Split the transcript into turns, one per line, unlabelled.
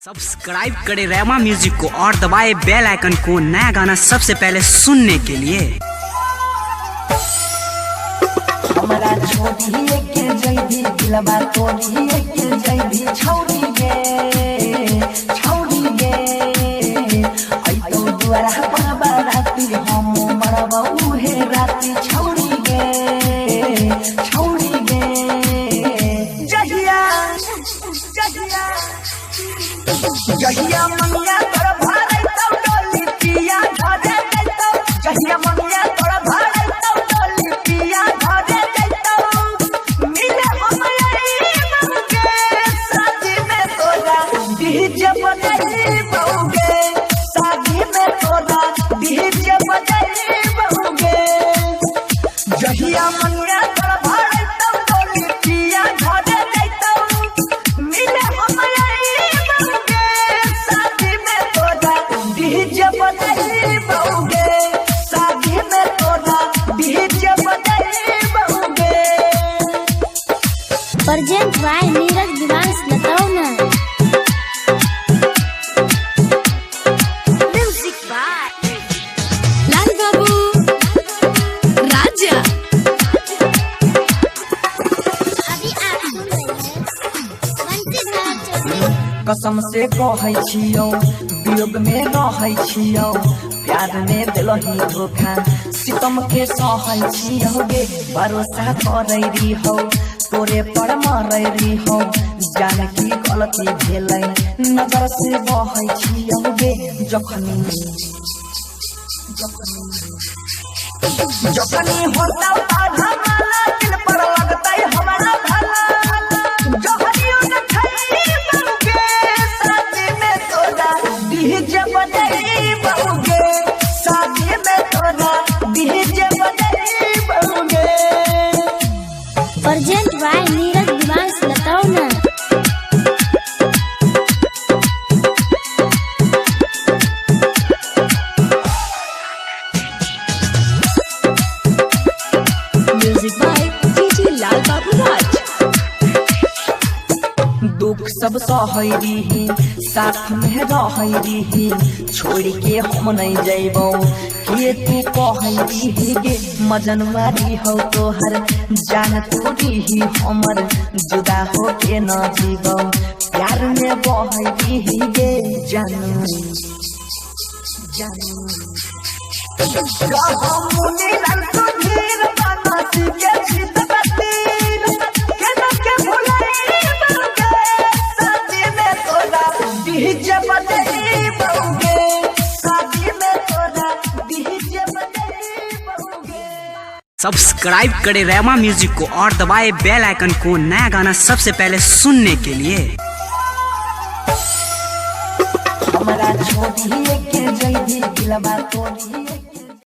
Subscribe करें रेमा music को और दबाए बेल आइकन को नया गाना सबसे पहले सुनने के लिए।
हमरा छोड़ी के जइबी दिलबा तोड़ी के जइबी छौड़ी गे आई तो दुआरा बाबा राती हम मरबा उहे राती छौड़ी गे जहिया मंगिया तोरा भाड़ै तौ डोली पिया घरे जइतौ जहिया मंगिया तोरा भाड़ै तौ डोली पिया घरे जइतौ मिले हमरे मंगे शादी में तोरा डीजे बजाई बहुगे शादी में तोरा डीजे बजाई बहुगे जहिया मंगिया तोरा भाड़ै तौ डोली पिया घरे जइतौ मिले हमरे डीजे बजाई बहुगे शादी में तोरा डीजे बजाई बहुगे।
प्रेजेंट बाय नीरज दिवांश बताओ ना। म्यूजिक बाय लाल बाबू राजा। अभी आप सुन रहे हैं
कसम से कहै छियौ वियोग में रहै छियौ प्यार में दिलही धोखा सितम के सहै छियौ गे भरोसा करै रहिहौ तोरे पर मरै रहिहौ जान की गलती भेलै नजर से बहै छियौ गे जखनी होता आधा माला दिल पर लगतै हमारा भला जहरियो न खई बहुगे शादी में तोरा डीजे बजाई बहुगे शादी में तोरा डीजे बजाई बहुगे।
प्रेजेंट बाय नीरज दिवांश बताओ ना। म्यूजिक बाय डीजे लाल बाबू राज।
दुख सब सहै रही साथ में रहै रही छोड़ के हम नहीं जइबौ के तू कहै रही गे मजनवारी हो तोहर जान तोरी ही हमर जुदा हो के न जीबौ प्यार में बहै रही गे जानू मुनि रन तो धीर बना के जीत बतीन के न के भुलाई डीजे बजाई बहुगे शादी में तोरा डीजे बजाई बहुगे।
सब्सक्राइब करें रेमा म्यूजिक को और दबाए बेल आइकन को नया गाना सबसे पहले सुनने के लिए।
हमरा छोड़ी के जइबी दिलबा तोड़ी